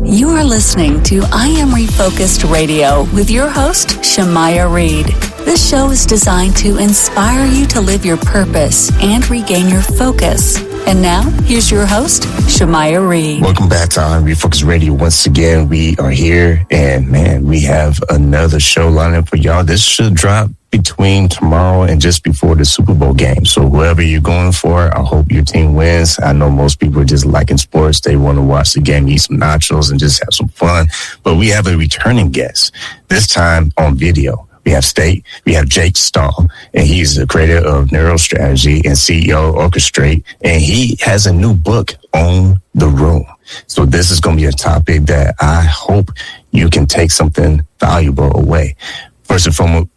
You are listening to I Am Refocused Radio with your host, Shamaya Reed. This show is designed to inspire you to live your purpose and regain your focus. And now, here's your host, Shamaya Reed. Welcome back to I Am Refocused Radio. Once again, we are here, and man, we have another show lined up for y'all. This should drop between tomorrow and just before the Super Bowl game. So whoever you're going for, I hope your team wins. I know most people are just liking sports. They want to watch the game, eat some nachos, and just have some fun. But we have a returning guest, this time on video. We have Jake Stahl, and he's the creator of Neurostrategy and CEO of Orchestrate, and he has a new book on the room. So this is going to be a topic that I hope you can take something valuable away. First and foremost,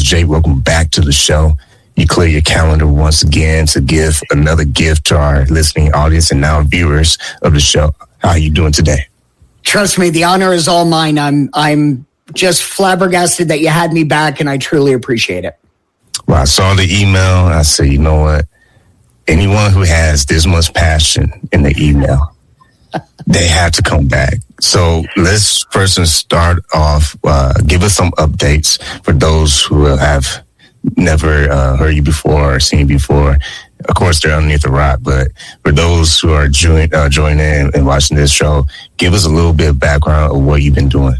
Jake, welcome back to the show. You clear your calendar once again to give another gift to our listening audience and now viewers of the show. How are you doing today? Trust me, the honor is all mine. I'm just flabbergasted that you had me back, and I truly appreciate it. Well, I saw the email. I said, you know what? Anyone who has this much passion in the email, they have to come back. So let's first start off. Give us some updates for those who have never heard you before or seen you before. Of course, they're underneath the rock, but for those who are joining in and watching this show, give us a little bit of background of what you've been doing.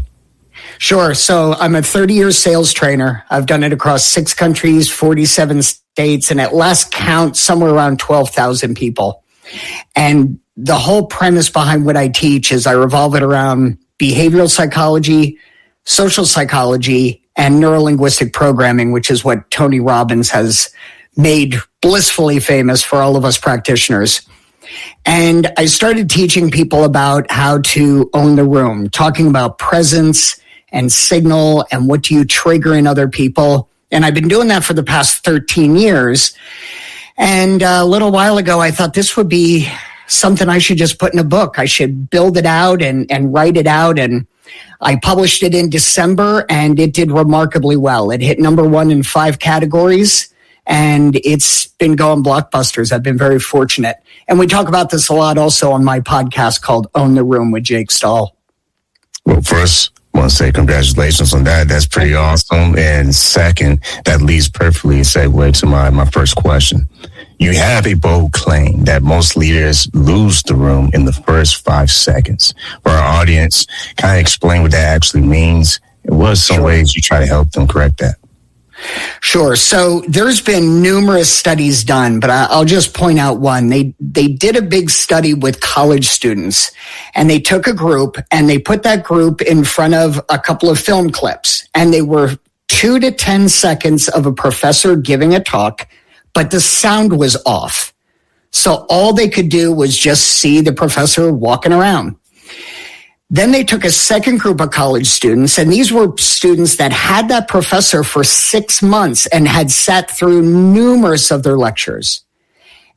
Sure. So I'm a 30-year sales trainer. I've done it across 6 countries, 47 states, and at last count, somewhere around 12,000 people. And the whole premise behind what I teach is I revolve it around behavioral psychology, social psychology, and neurolinguistic programming, which is what Tony Robbins has made blissfully famous for all of us practitioners. And I started teaching people about how to own the room, talking about presence and signal and what do you trigger in other people. And I've been doing that for the past 13 years. And a little while ago, I thought this would be something I should just put in a book. I should build it out and write it out. And I published it in December, and it did remarkably well. It hit number 1 in 5 categories, and it's been going blockbusters. I've been very fortunate. And we talk about this a lot also on my podcast called Own the Room with Jake Stahl. Well, first, I want to say congratulations on that. That's pretty awesome. And second, that leads perfectly a segue to my first question. You have a bold claim that most leaders lose the room in the first 5 seconds. For our audience, kind of explain what that actually means and what are some ways you try to help them correct that? Sure. So there's been numerous studies done, but I'll just point out one. They did a big study with college students, and they took a group and they put that group in front of a couple of film clips, and they were 2 to 10 seconds of a professor giving a talk, but the sound was off. So all they could do was just see the professor walking around. Then they took a second group of college students, and these were students that had that professor for 6 months and had sat through numerous of their lectures.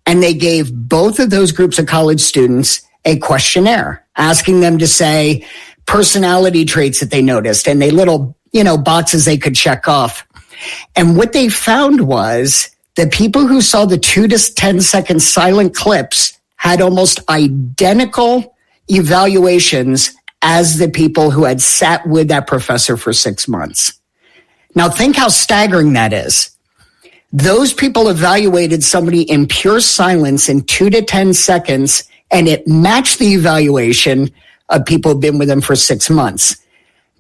And they gave both of those groups of college students a questionnaire, asking them to say personality traits that they noticed, and they little, boxes they could check off. And what they found was the people who saw the 2 to 10 second silent clips had almost identical evaluations as the people who had sat with that professor for 6 months. Now think how staggering that is. Those people evaluated somebody in pure silence in 2 to 10 seconds, and it matched the evaluation of people who've been with them for 6 months.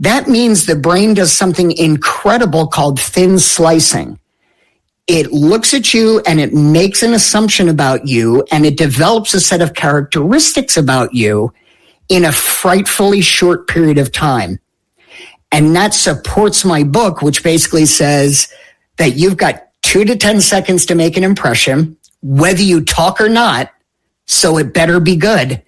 That means the brain does something incredible called thin slicing. It looks at you and it makes an assumption about you, and it develops a set of characteristics about you in a frightfully short period of time. And that supports my book, which basically says that you've got 2 to 10 seconds to make an impression, whether you talk or not, so it better be good.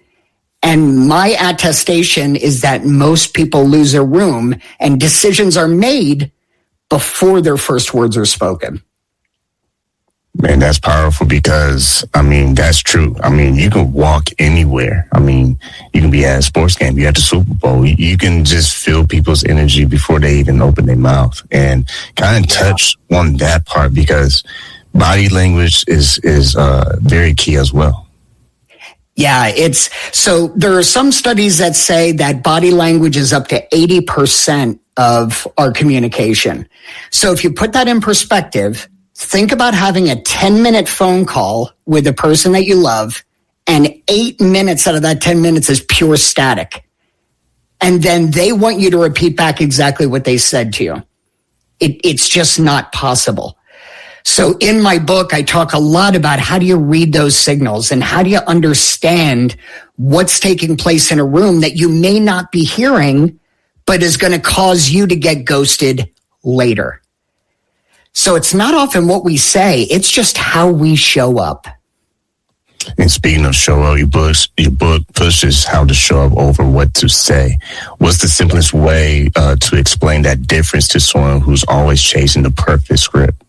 And my attestation is that most people lose a room and decisions are made before their first words are spoken. Man, that's powerful because, that's true. You can walk anywhere. You can be at a sports game, you're at the Super Bowl. You can just feel people's energy before they even open their mouth, and kind of touch on that part because body language is very key as well. Yeah, so there are some studies that say that body language is up to 80% of our communication. So if you put that in perspective, think about having a 10-minute phone call with a person that you love, and 8 minutes out of that 10 minutes is pure static. And then they want you to repeat back exactly what they said to you. It's just not possible. So in my book, I talk a lot about how do you read those signals and how do you understand what's taking place in a room that you may not be hearing, but is going to cause you to get ghosted later. So it's not often what we say, it's just how we show up. And speaking of show up, your book pushes how to show up over what to say. What's the simplest way to explain that difference to someone who's always chasing the perfect script?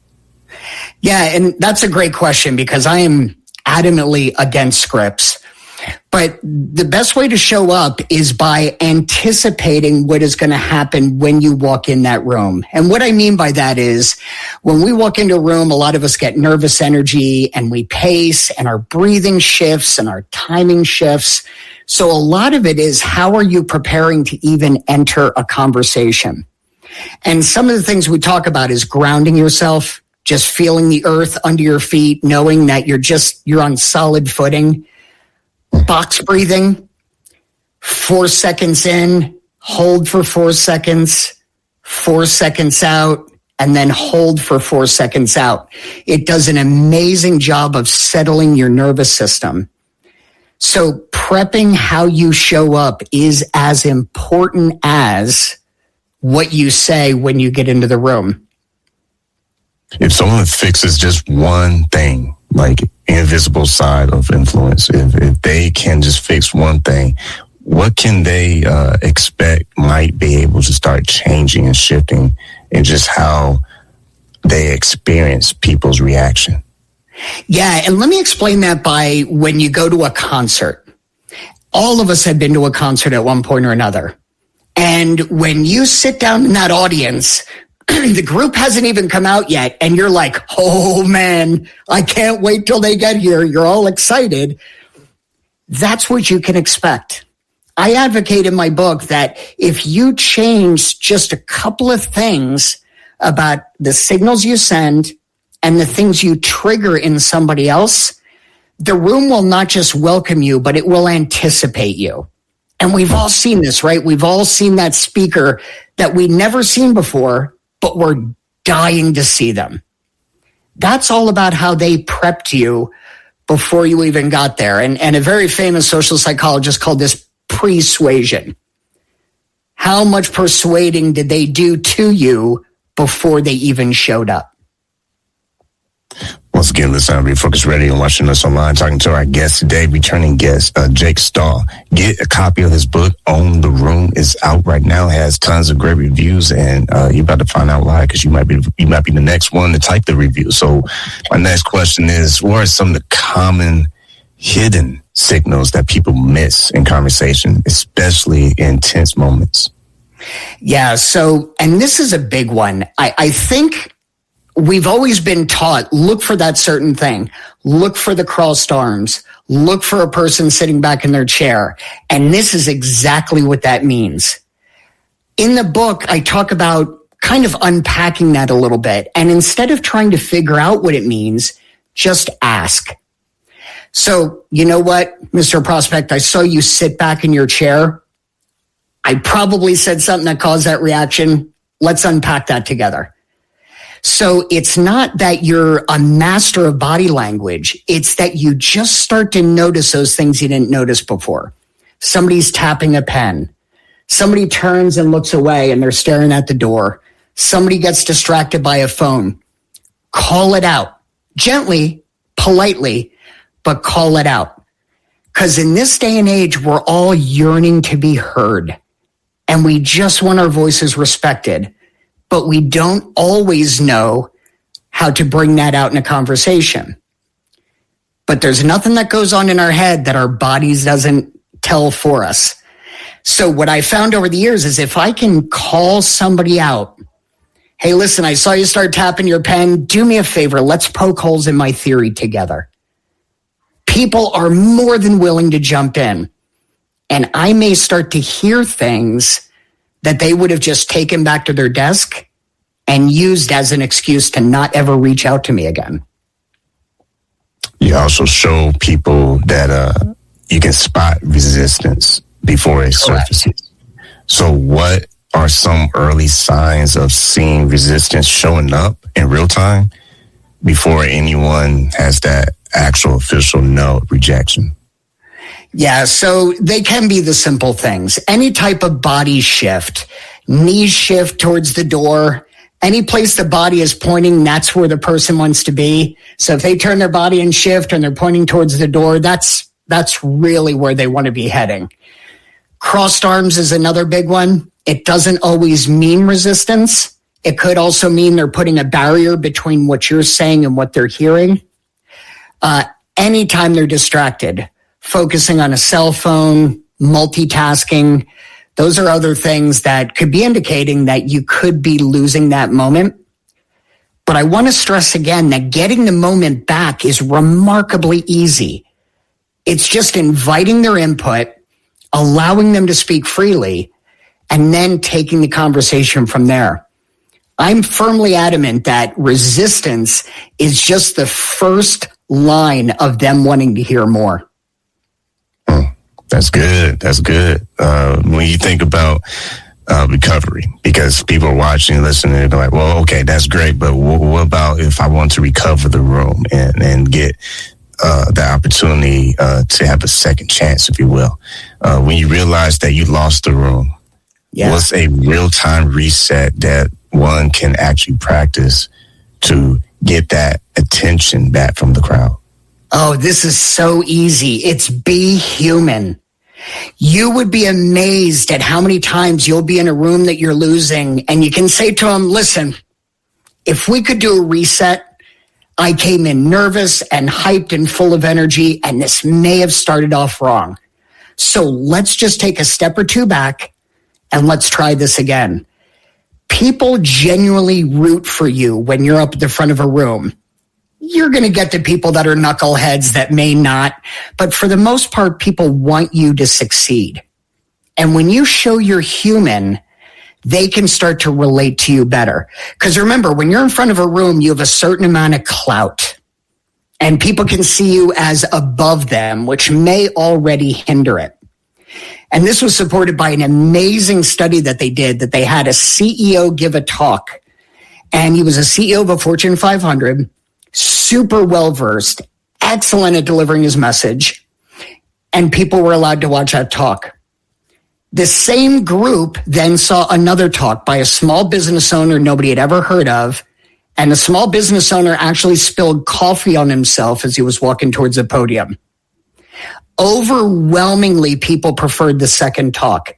Yeah, and that's a great question because I am adamantly against scripts. But the best way to show up is by anticipating what is going to happen when you walk in that room. And what I mean by that is when we walk into a room, a lot of us get nervous energy and we pace and our breathing shifts and our timing shifts. So a lot of it is how are you preparing to even enter a conversation? And some of the things we talk about is grounding yourself, just feeling the earth under your feet, knowing that you're on solid footing. Box breathing, 4 seconds in, hold for 4 seconds, 4 seconds out, and then hold for 4 seconds out. It does an amazing job of settling your nervous system. So prepping how you show up is as important as what you say when you get into the room. If someone fixes just one thing, like invisible side of influence, if they can just fix one thing, what can they expect might be able to start changing and shifting in just how they experience people's reaction? Yeah, and let me explain that by when you go to a concert. All of us have been to a concert at one point or another. And when you sit down in that audience, the group hasn't even come out yet, and you're like, oh man, I can't wait till they get here. You're all excited. That's what you can expect. I advocate in my book that if you change just a couple of things about the signals you send and the things you trigger in somebody else, the room will not just welcome you, but it will anticipate you. And we've all seen this, right? We've all seen that speaker that we'd never seen before, but we're dying to see them. That's all about how they prepped you before you even got there. And a very famous social psychologist called this persuasion. How much persuading did they do to you before they even showed up? Once again, listen to Refocused Radio and watching us online, talking to our guest today, returning guest, Jake Stahl. Get a copy of his book, Own the Room. It's out right now, has tons of great reviews, and you're about to find out why, because you might be the next one to type the review. So my next question is, what are some of the common hidden signals that people miss in conversation, especially in tense moments? Yeah, so, and this is a big one. I think we've always been taught, look for that certain thing. Look for the crossed arms. Look for a person sitting back in their chair. And this is exactly what that means. In the book, I talk about kind of unpacking that a little bit. And instead of trying to figure out what it means, just ask. So, you know what, Mr. Prospect, I saw you sit back in your chair. I probably said something that caused that reaction. Let's unpack that together. So it's not that you're a master of body language. It's that you just start to notice those things you didn't notice before. Somebody's tapping a pen. Somebody turns and looks away and they're staring at the door. Somebody gets distracted by a phone. Call it out. Gently, politely, but call it out. Because in this day and age, we're all yearning to be heard. And we just want our voices respected. But we don't always know how to bring that out in a conversation. But there's nothing that goes on in our head that our bodies doesn't tell for us. So what I found over the years is if I can call somebody out, hey, listen, I saw you start tapping your pen. Do me a favor. Let's poke holes in my theory together. people are more than willing to jump in. And I may start to hear things that they would have just taken back to their desk and used as an excuse to not ever reach out to me again. You also show people that you can spot resistance before it surfaces. So what are some early signs of seeing resistance showing up in real time before anyone has that actual official no rejection? Yeah, so they can be the simple things. Any type of body shift, knee shift towards the door, any place the body is pointing, that's where the person wants to be. So if they turn their body and shift and they're pointing towards the door, that's really where they want to be heading. Crossed arms is another big one. It doesn't always mean resistance. It could also mean they're putting a barrier between what you're saying and what they're hearing. Anytime they're distracted, focusing on a cell phone, multitasking, those are other things that could be indicating that you could be losing that moment. But I want to stress again that getting the moment back is remarkably easy. It's just inviting their input, allowing them to speak freely, and then taking the conversation from there. I'm firmly adamant that resistance is just the first line of them wanting to hear more. That's good. That's good. When you think about recovery, because people are watching, listening, and they're like, well, okay, that's great, but what about if I want to recover the room and get the opportunity to have a second chance, if you will? When you realize that you lost the room, what's a real-time reset that one can actually practice to get that attention back from the crowd? Oh, this is so easy. It's be human. You would be amazed at how many times you'll be in a room that you're losing and you can say to them, listen, if we could do a reset, I came in nervous and hyped and full of energy, and this may have started off wrong. So let's just take a step or two back and let's try this again. People genuinely root for you when you're up at the front of a room. You're going to get the people that are knuckleheads that may not, but for the most part, people want you to succeed. And when you show you're human, they can start to relate to you better. Because remember, when you're in front of a room, you have a certain amount of clout, and people can see you as above them, which may already hinder it. And this was supported by an amazing study that they did, that they had a CEO give a talk, and he was a CEO of a Fortune 500, super well-versed, excellent at delivering his message, and people were allowed to watch that talk. The same group then saw another talk by a small business owner nobody had ever heard of, and the small business owner actually spilled coffee on himself as he was walking towards the podium. Overwhelmingly, people preferred the second talk,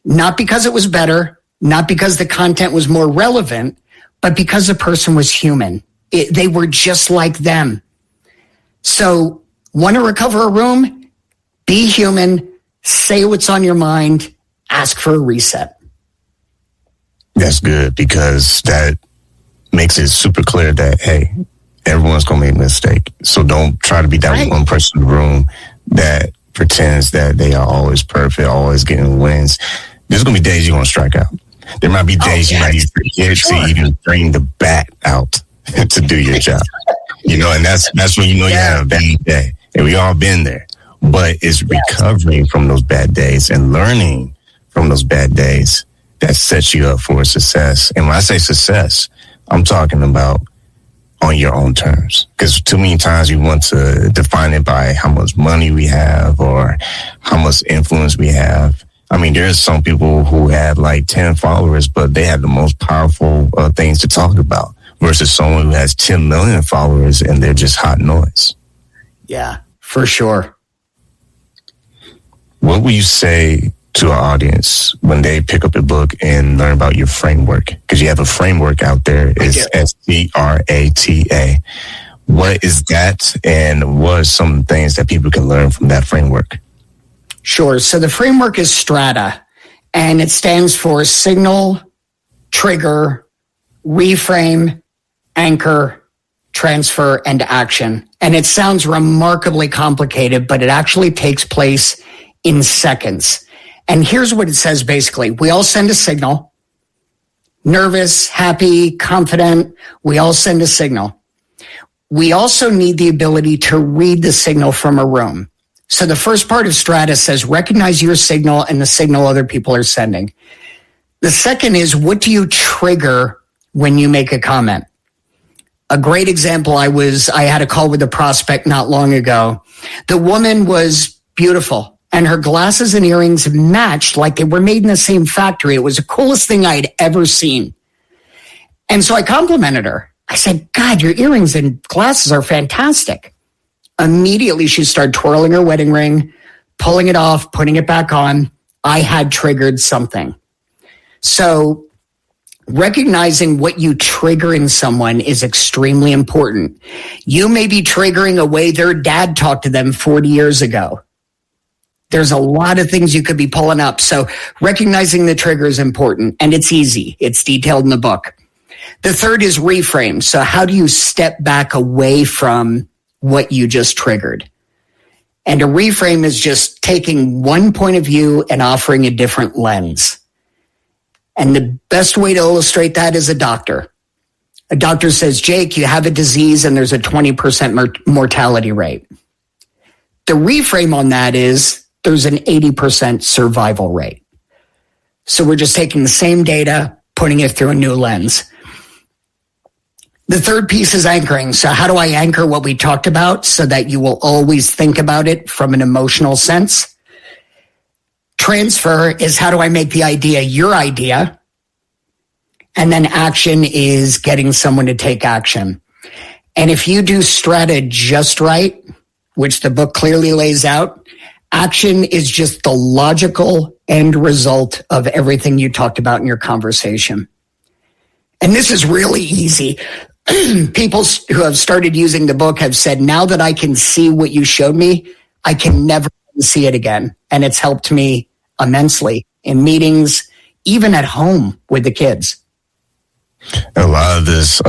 not because it was better, not because the content was more relevant, but because the person was human. They were just like them. So, want to recover a room? Be human, say what's on your mind, ask for a reset. That's good, because that makes it super clear that, hey, everyone's going to make a mistake. So don't try to be that one person in the room that pretends that they are always perfect, always getting wins. There's going to be days you're going to strike out. There might be days you might even forget to even bring the bat out to do your job. You know, and that's when you know you have a bad day. And we all been there. But it's recovering from those bad days and learning from those bad days that sets you up for success. And when I say success, I'm talking about on your own terms. Because too many times we want to define it by how much money we have or how much influence we have. I mean, there's some people who have like 10 followers, but they have the most powerful things to talk about versus someone who has 10 million followers and they're just hot noise. Yeah, for sure. What would you say to our audience when they pick up a book and learn about your framework? Because you have a framework out there. It's STRATA. What is that, and what are some things that people can learn from that framework? Sure. So the framework is STRATA, and it stands for signal, trigger, reframe, anchor, transfer, and action. And it sounds remarkably complicated, but it actually takes place in seconds. And here's what it says basically. We all send a signal. Nervous, happy, confident. We all send a signal. We also need the ability to read the signal from a room. So the first part of STRATA says recognize your signal and the signal other people are sending. The second is, what do you trigger when you make a comment? A great example, I had a call with a prospect not long ago. The woman was beautiful and her glasses and earrings matched like they were made in the same factory. It was the coolest thing I'd ever seen. And so I complimented her. I said, God, your earrings and glasses are fantastic. Immediately, she started twirling her wedding ring, pulling it off, putting it back on. I had triggered something. So recognizing what you trigger in someone is extremely important. You may be triggering a way their dad talked to them 40 years ago. There's a lot of things you could be pulling up. So recognizing the trigger is important, and it's easy. It's detailed in the book. The third is reframe. So how do you step back away from what you just triggered? And a reframe is just taking one point of view and offering a different lens. And the best way to illustrate that is a doctor. A doctor says, Jake, you have a disease and there's a 20% mortality rate. The reframe on that is there's an 80% survival rate. So we're just taking the same data, putting it through a new lens. The third piece is anchoring. So how do I anchor what we talked about so that you will always think about it from an emotional sense? Transfer is how do I make the idea your idea? And then action is getting someone to take action. And if you do STRATA just right, which the book clearly lays out, action is just the logical end result of everything you talked about in your conversation. And this is really easy. People who have started using the book have said, now that I can see what you showed me, I can never see it again. And it's helped me immensely in meetings, even at home with the kids. A lot of this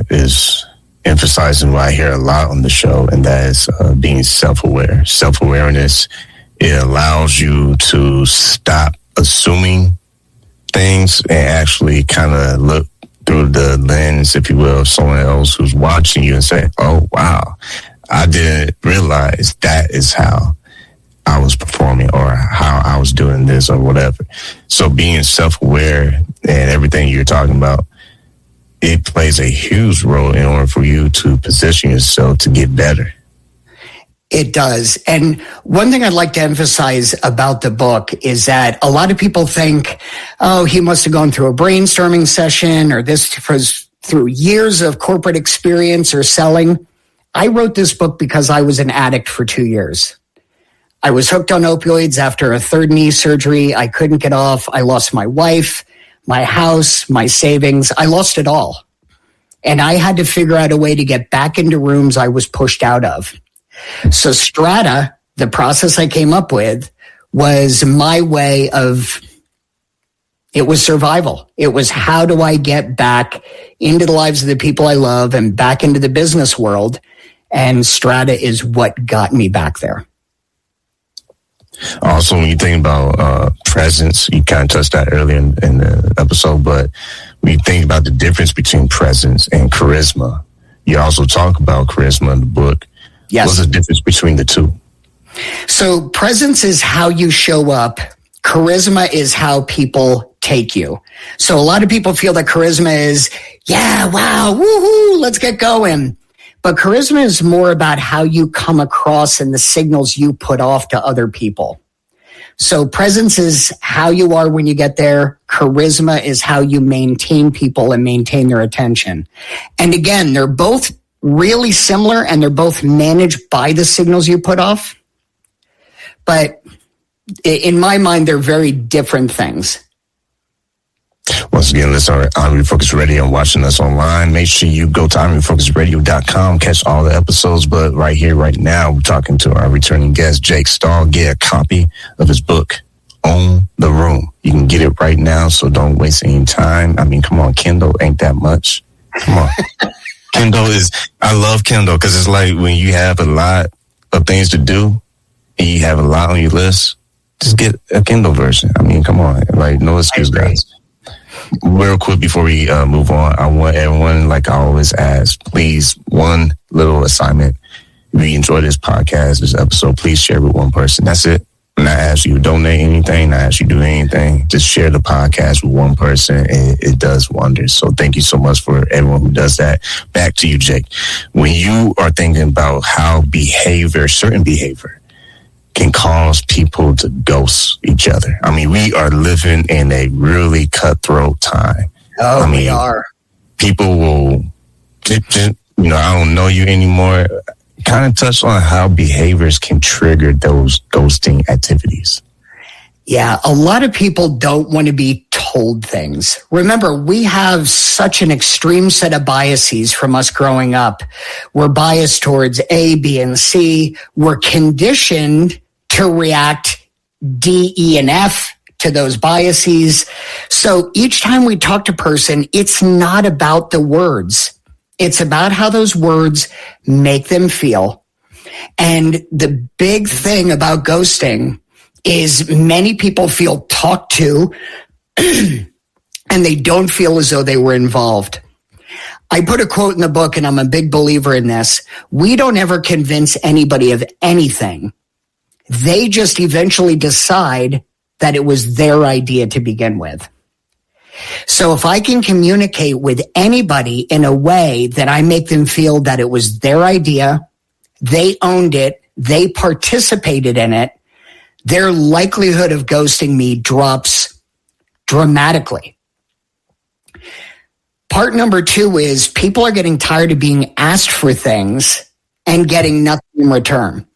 is emphasizing what I hear a lot on the show, and that is being self-aware. Self-awareness, it allows you to stop assuming things and actually kind of look through the lens, if you will, of someone else who's watching you and say, oh, wow, I didn't realize that is how I was performing or how I was doing this or whatever. So being self-aware and everything you're talking about, it plays a huge role in order for you to position yourself to get better. It does. And one thing I'd like to emphasize about the book is that a lot of people think, oh, he must have gone through a brainstorming session or this was through years of corporate experience or selling. I wrote this book because I was an addict for 2 years. I was hooked on opioids after a third knee surgery. I couldn't get off. I lost my wife, my house, my savings. I lost it all. And I had to figure out a way to get back into rooms I was pushed out of. So STRATA, the process I came up with, was my way of, it was survival. It was how do I get back into the lives of the people I love and back into the business world. And STRATA is what got me back there. Also, when you think about presence, you kind of touched that earlier in the episode, but when you think about the difference between presence and charisma, you also talk about charisma in the book. Yes. What's the difference between the two? So presence is how you show up. Charisma is how people take you. So a lot of people feel that charisma is, yeah, wow, woohoo, let's get going. But charisma is more about how you come across and the signals you put off to other people. So presence is how you are when you get there. Charisma is how you maintain people and maintain their attention. And again, they're both really similar and they're both managed by the signals you put off. But in my mind, they're very different things. Once again, listen on I Am Refocused Radio and watching us online. Make sure you go to IamRefocusedRadio.com, catch all the episodes. But right here, right now, we're talking to our returning guest, Jake Stahl. Get a copy of his book, Own the Room. You can get it right now, so don't waste any time. I mean, come on, Kindle ain't that much. Come on. I love Kindle because it's like when you have a lot of things to do and you have a lot on your list, just get a Kindle version. I mean, come on, like no excuse, guys. Real quick before we move on, I want everyone, like I always ask, please, one little assignment. If you enjoy this podcast, this episode, please share with one person. That's it. I'm not asking you to donate anything, not ask you to do anything. Just share the podcast with one person. It does wonders. So thank you so much for everyone who does that. Back to you, Jake. When you are thinking about how certain behavior can cause people to ghost each other. I mean, we are living in a really cutthroat time. Oh, we are. People will, I don't know you anymore. Kind of touch on how behaviors can trigger those ghosting activities. Yeah, a lot of people don't want to be told things. Remember, we have such an extreme set of biases from us growing up. We're biased towards A, B, and C. We're conditioned to react D, E, and F to those biases. So each time we talk to a person, it's not about the words. It's about how those words make them feel. And the big thing about ghosting is many people feel talked to and they don't feel as though they were involved. I put a quote in the book, and I'm a big believer in this. We don't ever convince anybody of anything. They just eventually decide that it was their idea to begin with. So if I can communicate with anybody in a way that I make them feel that it was their idea, they owned it, they participated in it, their likelihood of ghosting me drops dramatically. Part number 2 is people are getting tired of being asked for things and getting nothing in return.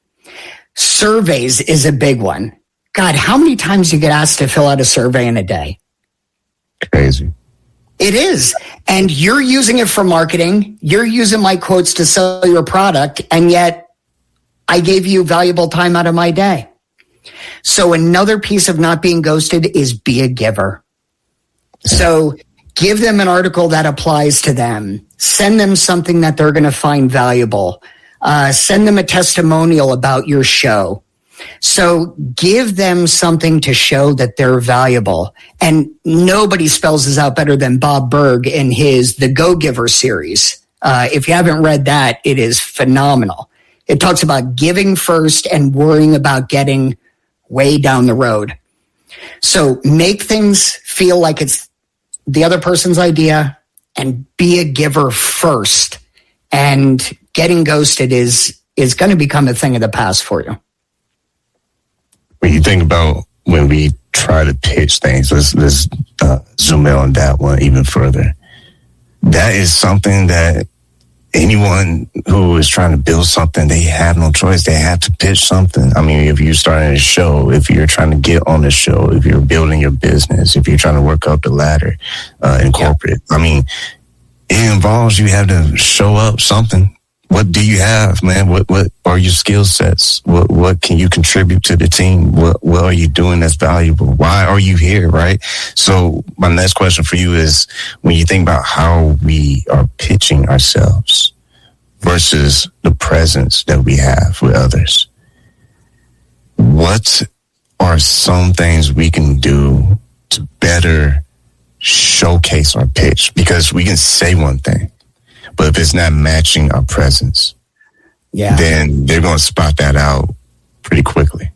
Surveys is a big one. God, how many times do you get asked to fill out a survey in a day? Crazy. It is. And you're using it for marketing. You're using my quotes to sell your product. And yet I gave you valuable time out of my day. So another piece of not being ghosted is be a giver. So give them an article that applies to them. Send them something that they're going to find valuable. Send them a testimonial about your show. So give them something to show that they're valuable. And nobody spells this out better than Bob Berg in his The Go-Giver series. If you haven't read that, it is phenomenal. It talks about giving first and worrying about getting way down the road. So make things feel like it's the other person's idea and be a giver first. And getting ghosted is going to become a thing of the past for you. When you think about when we try to pitch things, let's zoom in on that one even further. That is something that anyone who is trying to build something, they have no choice. They have to pitch something. I mean, if you're starting a show, if you're trying to get on the show, if you're building your business, if you're trying to work up the ladder in corporate, I mean, it involves you have to show up something. What do you have, man? What are your skill sets? What can you contribute to the team? What are you doing that's valuable? Why are you here, right? So my next question for you is, when you think about how we are pitching ourselves versus the presence that we have with others, what are some things we can do to better showcase our pitch? Because we can say one thing, but if it's not matching our presence, then they're going to spot that out pretty quickly.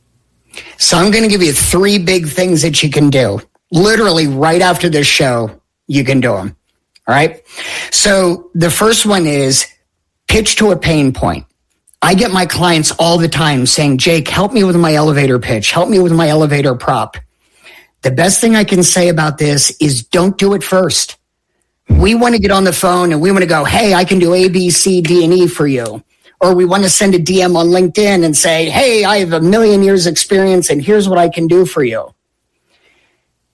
So I'm going to give you 3 big things that you can do. Literally right after this show, you can do them. All right. So the first one is pitch to a pain point. I get my clients all the time saying, Jake, help me with my elevator pitch. Help me with my elevator prop. The best thing I can say about this is don't do it first. We want to get on the phone and we want to go, hey, I can do A, B, C, D, and E for you. Or we want to send a DM on LinkedIn and say, hey, I have 1,000,000 years experience and here's what I can do for you.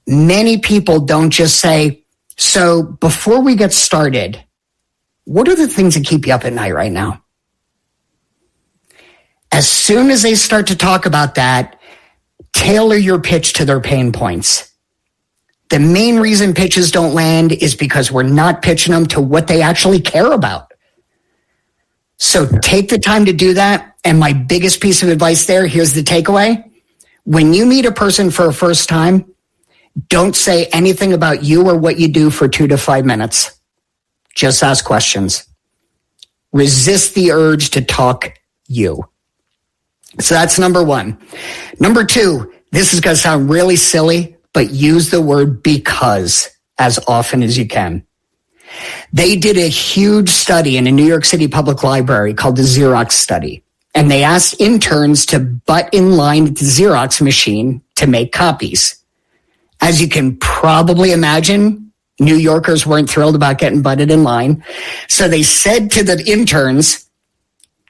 Many people don't just say, so before we get started, what are the things that keep you up at night right now? As soon as they start to talk about that, tailor your pitch to their pain points. The main reason pitches don't land is because we're not pitching them to what they actually care about. So take the time to do that. And my biggest piece of advice there, here's the takeaway. When you meet a person for a first time, don't say anything about you or what you do for 2 to 5 minutes. Just ask questions. Resist the urge to talk you. So that's number 1. Number 2, this is going to sound really silly, but use the word because as often as you can. They did a huge study in a New York City public library called the Xerox study. And they asked interns to butt in line at the Xerox machine to make copies. As you can probably imagine, New Yorkers weren't thrilled about getting butted in line. So they said to the interns,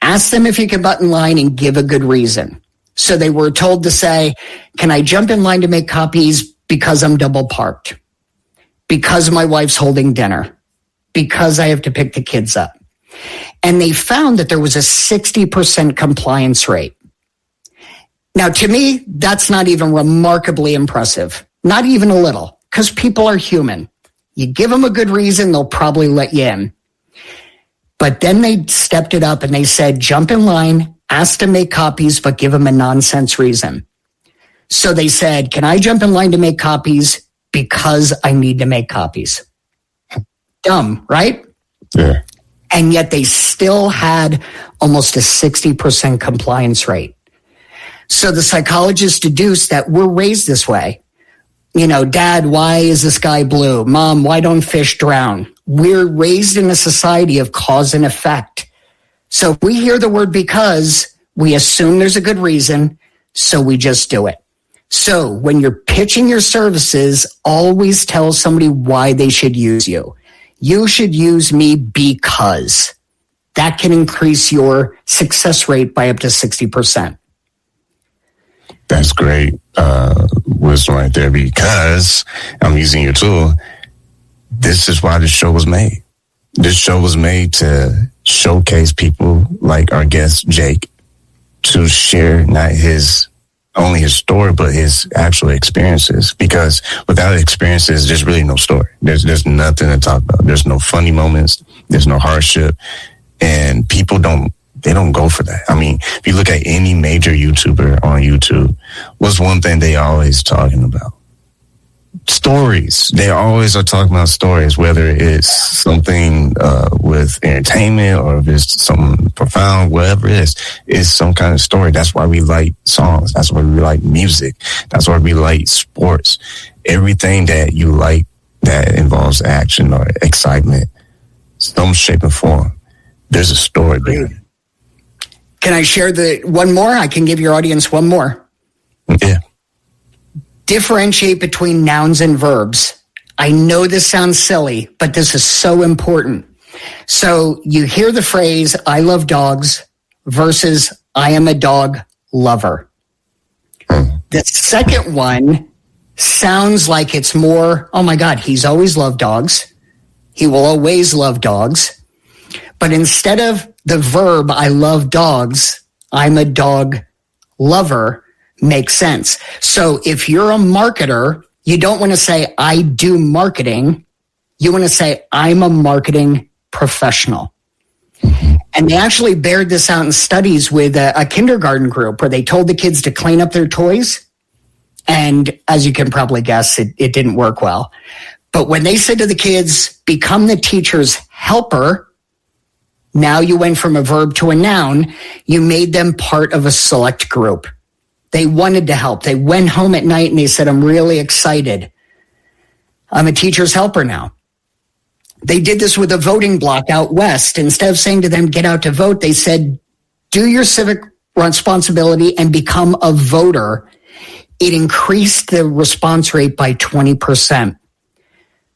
ask them if you can butt in line and give a good reason. So they were told to say, can I jump in line to make copies because I'm double parked? Because my wife's holding dinner? Because I have to pick the kids up? And they found that there was a 60% compliance rate. Now, to me, that's not even remarkably impressive. Not even a little, because people are human. You give them a good reason, they'll probably let you in. But then they stepped it up and they said, jump in line, ask to make copies, but give them a nonsense reason. So they said, can I jump in line to make copies because I need to make copies? Dumb, right? Yeah. And yet they still had almost a 60% compliance rate. So the psychologists deduced that we're raised this way. You know, Dad, why is the sky blue? Mom, why don't fish drown? We're raised in a society of cause and effect. So if we hear the word because, we assume there's a good reason, so we just do it. So when you're pitching your services, always tell somebody why they should use you. You should use me because. That can increase your success rate by up to 60%. That's great wisdom right there, because I'm using your tool. This is why this show was made. This show was made to showcase people like our guest, Jake, to share not only his story, but his actual experiences. Because without experiences, there's really no story. There's nothing to talk about. There's no funny moments. There's no hardship. And people don't go for that. I mean, if you look at any major YouTuber on YouTube, what's one thing they always talking about? Stories. They always are talking about stories, whether it's something with entertainment or if it's something profound, whatever it is, it's some kind of story. That's why we like songs. That's why we like music. That's why we like sports. Everything that you like that involves action or excitement, some shape or form, there's a story behind it. Can I share one more? I can give your audience one more. Yeah. Differentiate between nouns and verbs. I know this sounds silly, but this is so important. So you hear the phrase, I love dogs versus I am a dog lover. The second one sounds like it's more, oh my God, he's always loved dogs. He will always love dogs. But instead of the verb, I love dogs, I'm a dog lover, makes sense. So if you're a marketer, you don't want to say, I do marketing. You want to say, I'm a marketing professional. And they actually bared this out in studies with a kindergarten group where they told the kids to clean up their toys. And as you can probably guess, it didn't work well. But when they said to the kids, become the teacher's helper, now you went from a verb to a noun, you made them part of a select group. They wanted to help. They went home at night and they said, I'm really excited. I'm a teacher's helper now. They did this with a voting block out west. Instead of saying to them, get out to vote, they said, do your civic responsibility and become a voter. It increased the response rate by 20%.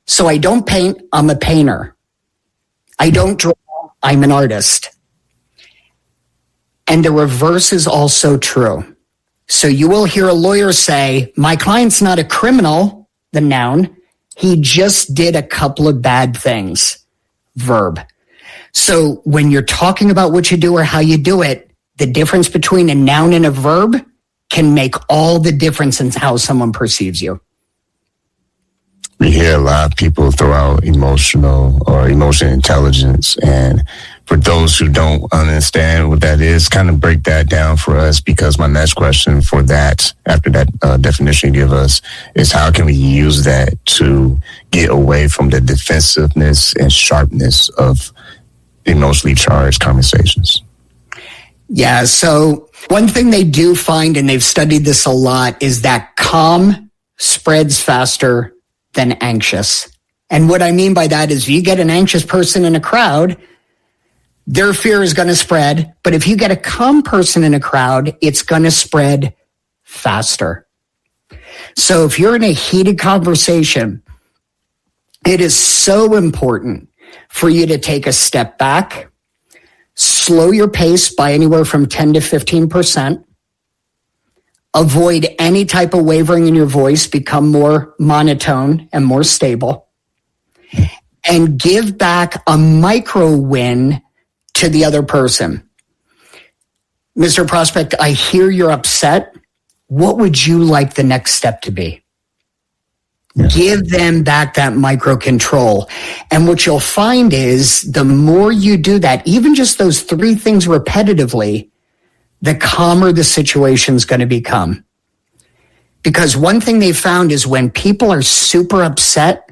So I don't paint, I'm a painter. I don't draw, I'm an artist. And the reverse is also true. So you will hear a lawyer say, my client's not a criminal, the noun. He just did a couple of bad things, verb. So when you're talking about what you do or how you do it, the difference between a noun and a verb can make all the difference in how someone perceives you. we hear a lot of people throw out emotional or emotional intelligence. And for those who don't understand what that is, kind of break that down for us, because my next question for that, after that definition you give us, is how can we use that to get away from the defensiveness and sharpness of emotionally charged conversations? Yeah, so one thing they do find, and they've studied this a lot, is that calm spreads faster than anxious. And what I mean by that is if you get an anxious person in a crowd, their fear is going to spread. But if you get a calm person in a crowd, it's going to spread faster. So if you're in a heated conversation, it is so important for you to take a step back, slow your pace by anywhere from 10 to 15%, avoid any type of wavering in your voice, become more monotone and more stable, and give back a micro win to the other person. Mr. Prospect, I hear you're upset. What would you like the next step to be? Yeah. Give them back that micro control. And what you'll find is the more you do that, even just those 3 things repetitively, the calmer the situation's going to become. Because one thing they found is when people are super upset,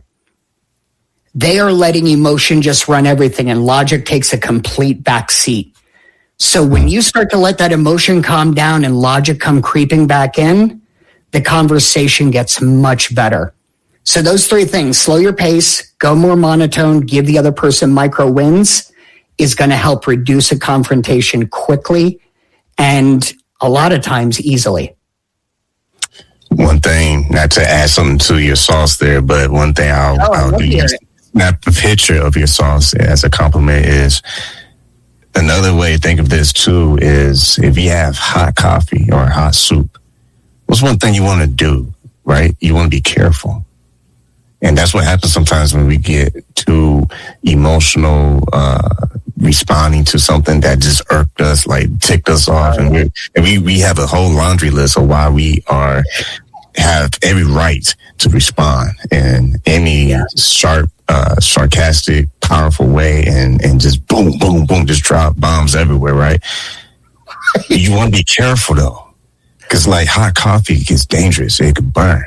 they are letting emotion just run everything, and logic takes a complete back seat. So when you start to let that emotion calm down and logic come creeping back in, the conversation gets much better. So those 3 things, slow your pace, go more monotone, give the other person micro wins, is going to help reduce a confrontation quickly and a lot of times easily. One thing, not to add something to your sauce there, but one thing I'll do is snap a picture of your sauce as a compliment. Is another way to think of this too is if you have hot coffee or hot soup, what's one thing you want to do, right? You want to be careful. And that's what happens sometimes when we get too emotional, responding to something that just irked us, like ticked us off. And we have a whole laundry list of why we have every right to respond in any sharp, sarcastic, powerful way and just boom, boom, boom, just drop bombs everywhere, right? You want to be careful though, because like hot coffee gets dangerous. It can burn.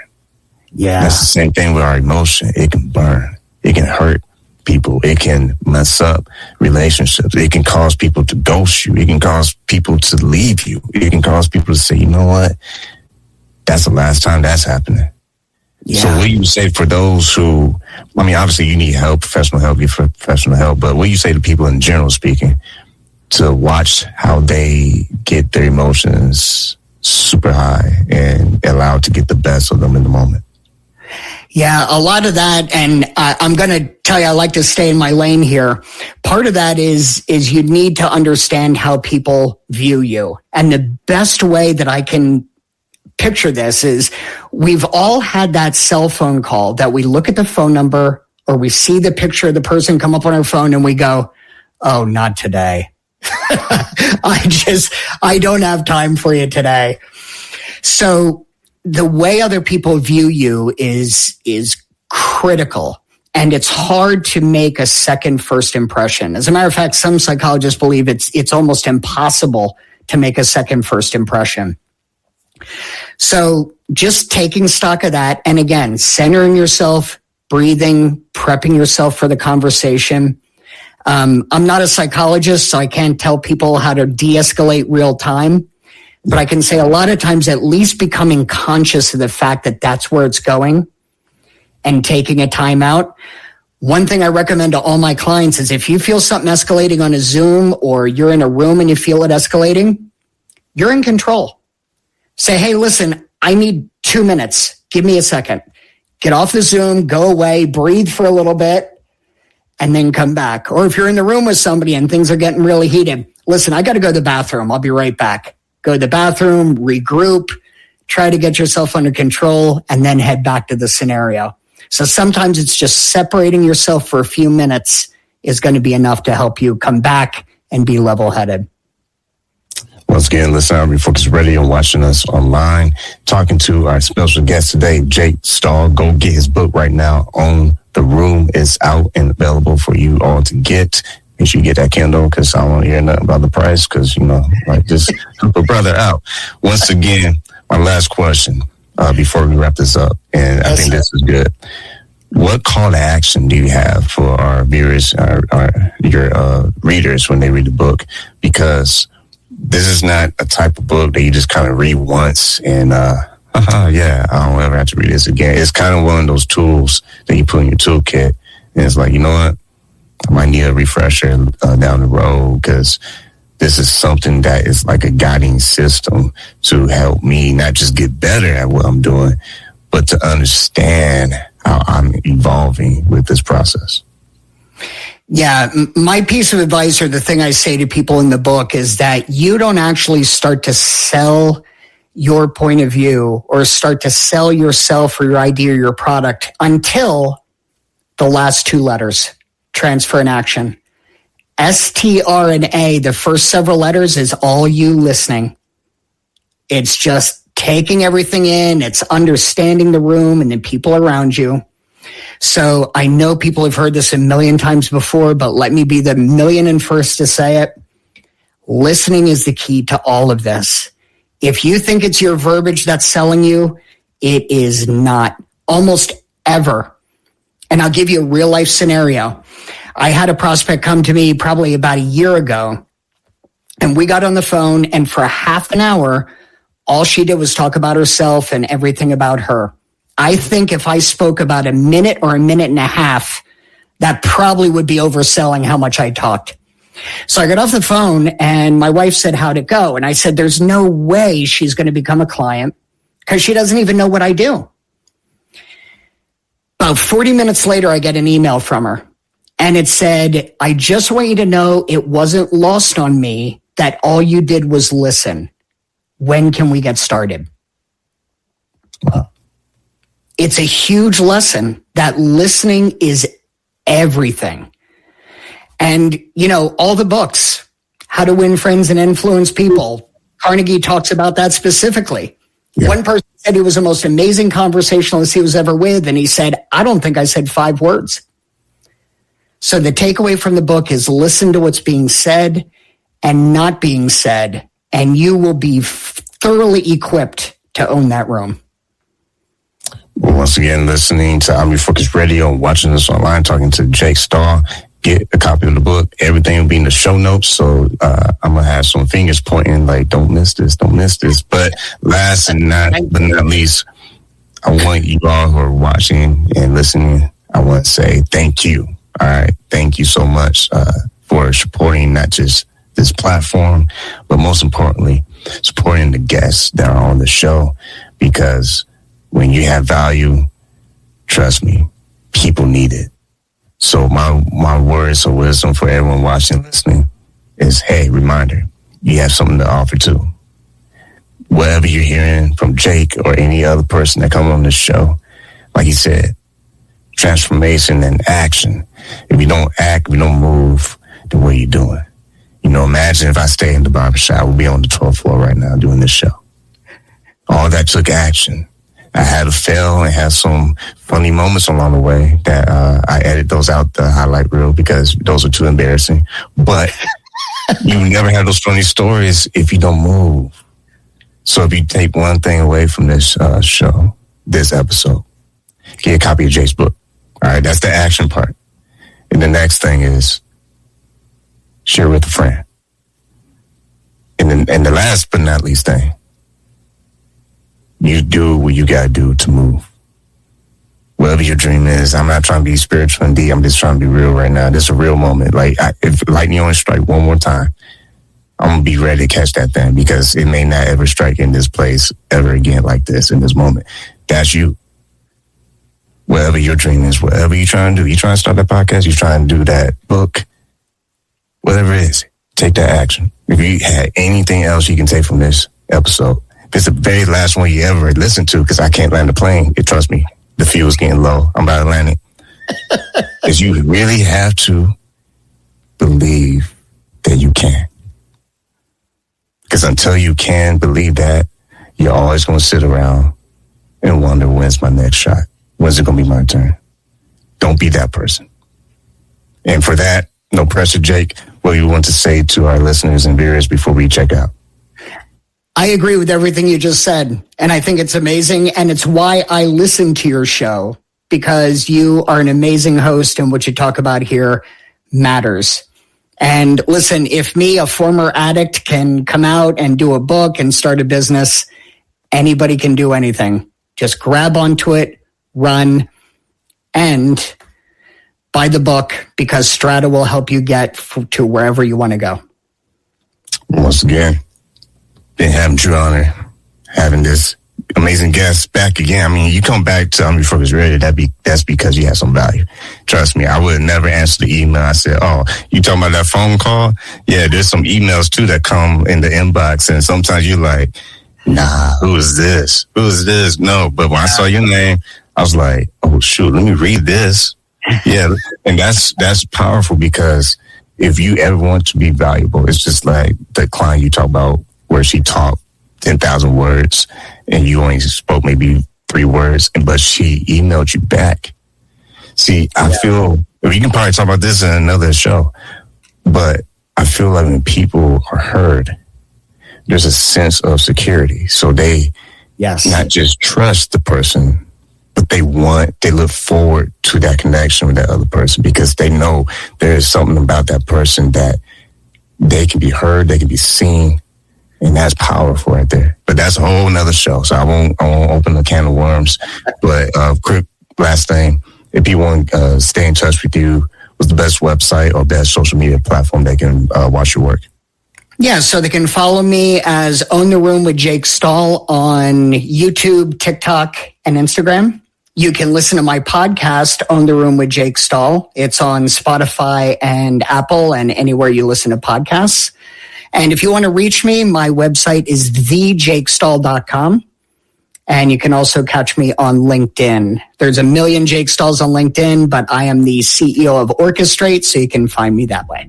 Yeah. That's the same thing with our emotion. It can burn. It can hurt people. It can mess up relationships. It can cause people to ghost you. It can cause people to leave you. It can cause people to say, you know what? That's the last time that's happening. Yeah. So what do you say for those who, I mean, obviously you need help, professional help, get professional help, but what do you say to people in general speaking to watch how they get their emotions super high and allowed to get the best of them in the moment? Yeah, a lot of that, and I'm going to tell you, I like to stay in my lane here. Part of that is you need to understand how people view you. And the best way that I can picture this is we've all had that cell phone call that we look at the phone number or we see the picture of the person come up on our phone and we go, oh, not today. I don't have time for you today. So the way other people view you is critical, and it's hard to make a second first impression. As a matter of fact, some psychologists believe it's almost impossible to make a second first impression. So just taking stock of that, and again, centering yourself, breathing, prepping yourself for the conversation. I'm not a psychologist, so I can't tell people how to de-escalate real time. But I can say a lot of times at least becoming conscious of the fact that that's where it's going and taking a time out. One thing I recommend to all my clients is if you feel something escalating on a Zoom or you're in a room and you feel it escalating, you're in control. Say, hey, listen, I need 2 minutes. Give me a second. Get off the Zoom, go away, breathe for a little bit, and then come back. Or if you're in the room with somebody and things are getting really heated, listen, I got to go to the bathroom. I'll be right back. Go to the bathroom, regroup, try to get yourself under control, and then head back to the scenario. So sometimes it's just separating yourself for a few minutes is going to be enough to help you come back and be level-headed. Once again, listen to I Am Refocused Radio, watching us online, talking to our special guest today, Jake Stahl. Go get his book right now. On the Room is out and available for you all to get. Make sure you get that Kindle, because I don't want to hear nothing about the price, because, just help a brother out. Once again, my last question before we wrap this up, and I think this is good. What call to action do you have for our viewers, your readers, when they read the book? Because this is not a type of book that you just kind of read once and, I don't ever have to read this again. It's kind of one of those tools that you put in your toolkit, and it's like, you know what? I might need a refresher down the road, because this is something that is like a guiding system to help me not just get better at what I'm doing, but to understand how I'm evolving with this process. Yeah, my piece of advice, or the thing I say to people in the book, is that you don't actually start to sell your point of view or start to sell yourself or your idea or your product until the last two letters, transfer and action. STRA, the first several letters, is all you listening. It's just taking everything in. It's understanding the room and the people around you. So I know people have heard this a million times before, but let me be the million and first to say it. Listening is the key to all of this. If you think it's your verbiage that's selling you, it is not, almost ever. And I'll give you a real life scenario. I had a prospect come to me probably about a year ago, and we got on the phone, and for half an hour, all she did was talk about herself and everything about her. I think if I spoke about a minute or a minute and a half, that probably would be overselling how much I talked. So I got off the phone, and my wife said, how'd it go? And I said, there's no way she's going to become a client, because she doesn't even know what I do. About 40 minutes later, I get an email from her, and it said, I just want you to know it wasn't lost on me that all you did was listen. When can we get started? Wow. It's a huge lesson that listening is everything. And, all the books, How to Win Friends and Influence People, Carnegie talks about that specifically. Yeah. One person said he was the most amazing conversationalist he was ever with, and he said, I don't think I said 5 words. So the takeaway from the book is listen to what's being said and not being said, and you will be thoroughly equipped to own that room. Well, once again, listening to I Am Refocused Radio and watching us online, talking to Jake Stahl. Get a copy of the book. Everything will be in the show notes. So I'm going to have some fingers pointing like, don't miss this, don't miss this. But last and not least, I want you all who are watching and listening, I want to say thank you. All right. Thank you so much for supporting not just this platform, but most importantly, supporting the guests that are on the show, because when you have value, trust me, people need it. So my words of wisdom for everyone watching and listening is, hey, reminder, you have something to offer too. Whatever you're hearing from Jake or any other person that comes on this show, like he said, transformation and action. If you don't act, we don't move, then what are you doing? Imagine if I stay in the barbershop, we'll be on the 12th floor right now doing this show. All that took action. I had to fail and have some funny moments along the way that I edit those out the highlight reel because those are too embarrassing. But you never have those funny stories if you don't move. So if you take one thing away from this show, this episode, get a copy of Jake's book. All right, that's the action part. And the next thing is share with a friend. And the last but not least thing, you do what you got to do to move. Whatever your dream is, I'm not trying to be spiritual and deep. I'm just trying to be real right now. This is a real moment. Like, if lightning only strike one more time, I'm going to be ready to catch that thing, because it may not ever strike in this place ever again like this in this moment. That's you. Whatever your dream is, whatever you're trying to do. You trying to start that podcast, you trying to do that book, whatever it is, take that action. If you had anything else you can take from this episode, if it's the very last one you ever listened to, because I can't land the plane, trust me, the fuel's getting low. I'm about to land it. Is you really have to believe that you can. Because until you can believe that, you're always going to sit around and wonder, when's my next shot? When's it going to be my turn? Don't be that person. And for that, no pressure, Jake, what do you want to say to our listeners and viewers before we check out? I agree with everything you just said, and I think it's amazing, and it's why I listen to your show, because you are an amazing host, and what you talk about here matters. And listen, if me, a former addict, can come out and do a book and start a business, anybody can do anything. Just grab onto it, run, and buy the book, because STRATA will help you get to wherever you want to go. Once again, been having true honor having this amazing guest back again. I mean, you come back to I Am Refocused Radio, that's because you have some value. Trust me, I would never answer the email. I said, oh, you talking about that phone call? Yeah, there's some emails too that come in the inbox, and sometimes you're like, nah, who is this? Who is this? No, but when I saw your name, I was like, oh shoot, let me read this. Yeah, and that's powerful, because if you ever want to be valuable, it's just like the client you talk about where she talked 10,000 words and you only spoke maybe 3 words, but she emailed you back. See, I feel, we can probably talk about this in another show, but I feel like when people are heard, there's a sense of security. So they not just trust the person, but they look forward to that connection with that other person, because they know there is something about that person that they can be heard, they can be seen, and that's powerful right there. But that's a whole nother show, so I won't open a can of worms. But quick last thing, if you want to stay in touch with you, what's the best website or best social media platform they can watch your work? Yeah, so they can follow me as Own the Room with Jake Stahl on YouTube, TikTok, and Instagram. You can listen to my podcast, Own the Room with Jake Stahl. It's on Spotify and Apple and anywhere you listen to podcasts. And if you want to reach me, my website is thejakestahl.com. And you can also catch me on LinkedIn. There's a million Jake Stahls on LinkedIn, but I am the CEO of Orchestrate, so you can find me that way.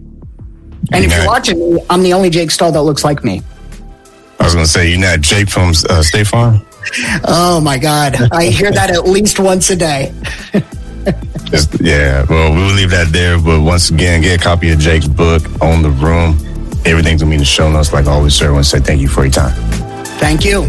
And if you're watching me, I'm the only Jake Stahl that looks like me. I was going to say, you're not Jake from State Farm? Oh, my God. I hear that at least once a day. Yeah, well, we'll leave that there. But once again, get a copy of Jake's book, Own the Room. Everything's going to be in the show notes. Like always, sir, I want to say thank you for your time. Thank you.